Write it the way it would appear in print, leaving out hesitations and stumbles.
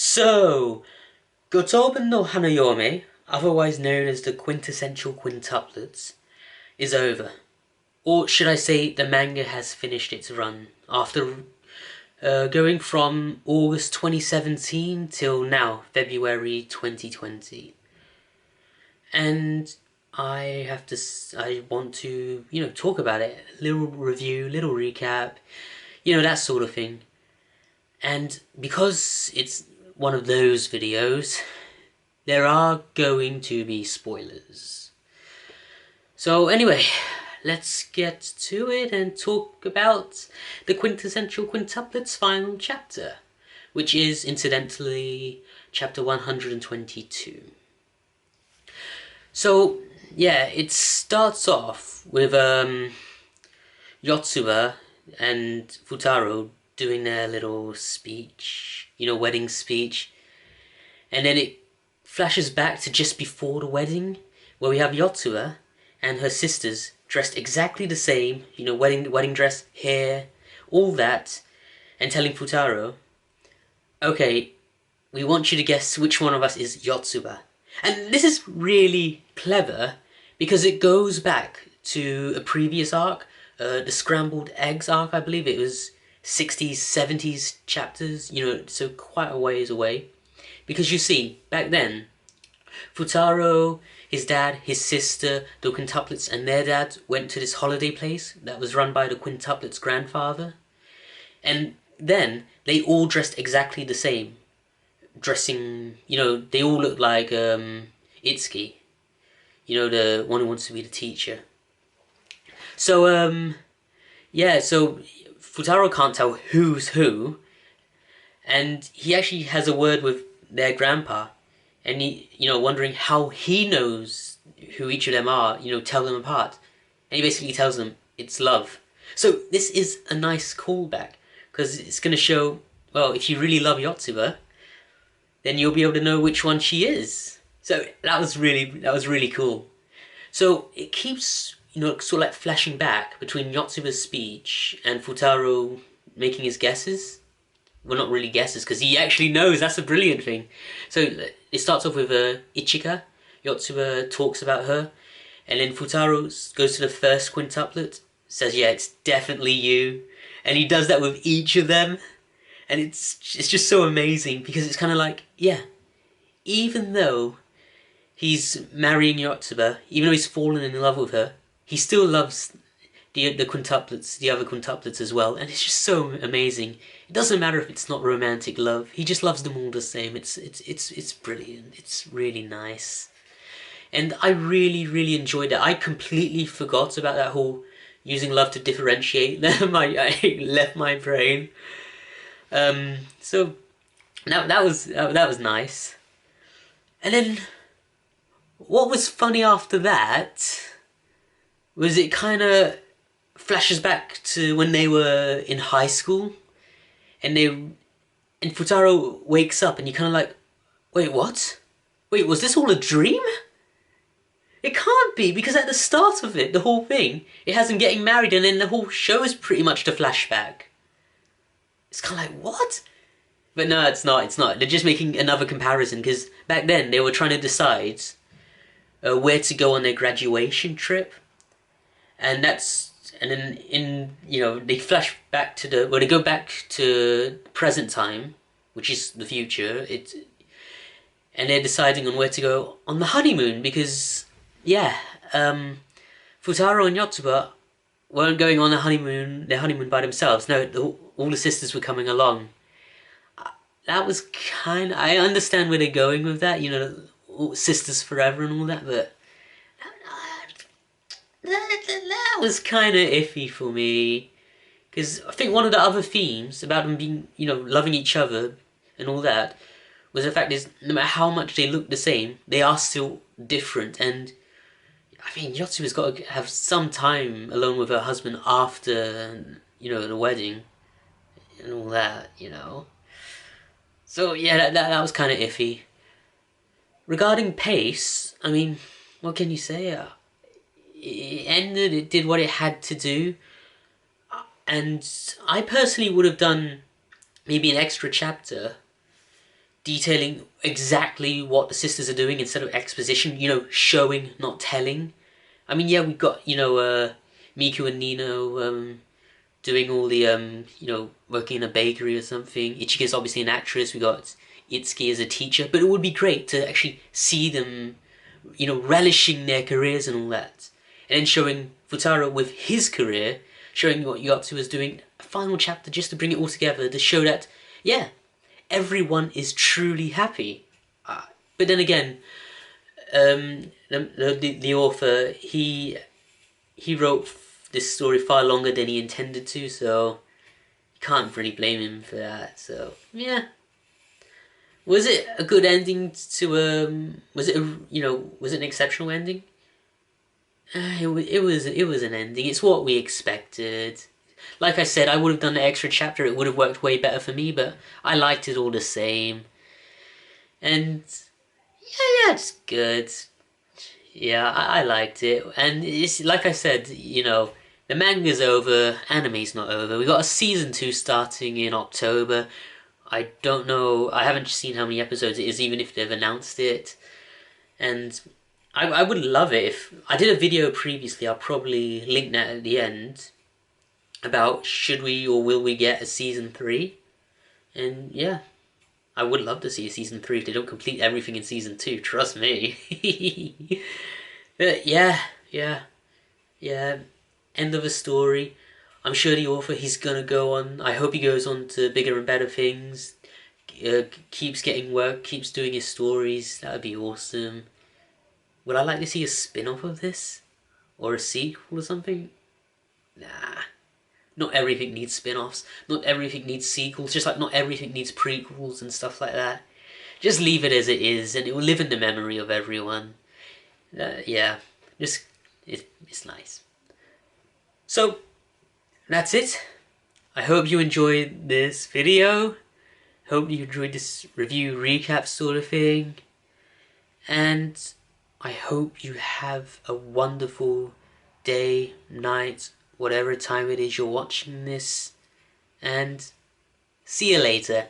So, Go-toubun no Hanayome, otherwise known as the Quintessential Quintuplets, is over. Or should I say, the manga has finished its run after going from August 2017 till now, February 2020. And I want to, talk about it. Little review, little recap, that sort of thing. And because it's one of those videos, there are going to be spoilers. So anyway, let's get to it and talk about the Quintessential Quintuplets final chapter, which is incidentally chapter 122. So yeah, it starts off with Yotsuba and Fuutarou doing their little speech, wedding speech. And then it flashes back to just before the wedding, where we have Yotsuba and her sisters dressed exactly the same, wedding dress, hair, all that, and telling Fuutarou, okay, we want you to guess which one of us is Yotsuba. And this is really clever, because it goes back to a previous arc, the Scrambled Eggs arc, I believe it was 60s, 70s chapters, so quite a ways away. Because you see, back then, Fuutarou, his dad, his sister, the quintuplets and their dad went to this holiday place that was run by the quintuplets' grandfather. And then, they all dressed exactly the same. Dressing, they all looked like Itsuki. The one who wants to be the teacher. So, yeah, so Fuutarou can't tell who's who. And he actually has a word with their grandpa, and he, wondering how he knows who each of them are, tell them apart. And he basically tells them it's love. So this is a nice callback, because it's going to show, well, if you really love Yotsuba, then you'll be able to know which one she is. So that was really cool. So it keeps, sort of like flashing back between Yotsuba's speech and Fuutarou making his guesses. Well, not really guesses, because he actually knows. That's a brilliant thing. So it starts off with Ichika. Yotsuba talks about her, and then Fuutarou goes to the first quintuplet, says, yeah, it's definitely you. And he does that with each of them. And it's just so amazing, because it's kind of like, yeah, even though he's marrying Yotsuba, even though he's fallen in love with her, he still loves the quintuplets, the other quintuplets as well, and it's just so amazing. It doesn't matter if it's not romantic love; he just loves them all the same. It's brilliant. It's really nice, and I really enjoyed it. I completely forgot about that whole using love to differentiate them. I left my brain. So that was nice, and then what was funny after that was it kind of flashes back to when they were in high school, and Fuutarou wakes up, and you're kind of like, wait, what? Wait, was this all a dream? It can't be, because at the start of it, the whole thing, it has them getting married, and then the whole show is pretty much the flashback. It's kind of like, what? But no, it's not. They're just making another comparison, because back then they were trying to decide where to go on their graduation trip, and then they flash back to they go back to present time, which is the future. And they're deciding on where to go on the honeymoon, because Fuutarou and Yotsuba weren't going on their honeymoon by themselves. No, all the sisters were coming along. That was I understand where they're going with that, sisters forever and all that, but that was kind of iffy for me, because I think one of the other themes about them being, loving each other and all that, was the fact is, no matter how much they look the same, they are still different. And I mean, Yotsuba's got to have some time alone with her husband after, the wedding and all that, So yeah, that was kind of iffy. Regarding pace, I mean, what can you say? It ended, it did what it had to do, and I personally would have done maybe an extra chapter detailing exactly what the sisters are doing instead of exposition. You know, showing, not telling. I mean, yeah, we've got, Miku and Nino doing all the, working in a bakery or something. Ichigo's obviously an actress. We got Itsuki as a teacher. But it would be great to actually see them, relishing their careers and all that. And then showing Fuutarou with his career, showing what Yotsu is doing. A final chapter just to bring it all together, to show that, yeah, everyone is truly happy. But then again, the author, he wrote this story far longer than he intended to, so you can't really blame him for that. So yeah, was it a good ending to was it an exceptional ending? It was an ending. It's what we expected. Like I said, I would have done the extra chapter. It would have worked way better for me, but I liked it all the same. And yeah, it's good. Yeah, I liked it, and it's like I said, the manga's over, anime's not over. We got a season 2 starting in October. I don't know, I haven't seen how many episodes it is, even if they've announced it. And I would love it if I did a video previously. I'll probably link that at the end about should we or will we get a season 3. And yeah, I would love to see a season 3 if they don't complete everything in season 2. Trust me. But yeah. End of a story. I'm sure the author, he's gonna go on. I hope he goes on to bigger and better things. Keeps getting work, keeps doing his stories. That would be awesome. Would I like to see a spin-off of this? Or a sequel or something? Nah. Not everything needs spin-offs. Not everything needs sequels. Just like not everything needs prequels and stuff like that. Just leave it as it is, and it will live in the memory of everyone. Yeah. Just, it's nice. So, that's it. I hope you enjoyed this video. Hope you enjoyed this review recap sort of thing. And I hope you have a wonderful day, night, whatever time it is you're watching this. And see you later.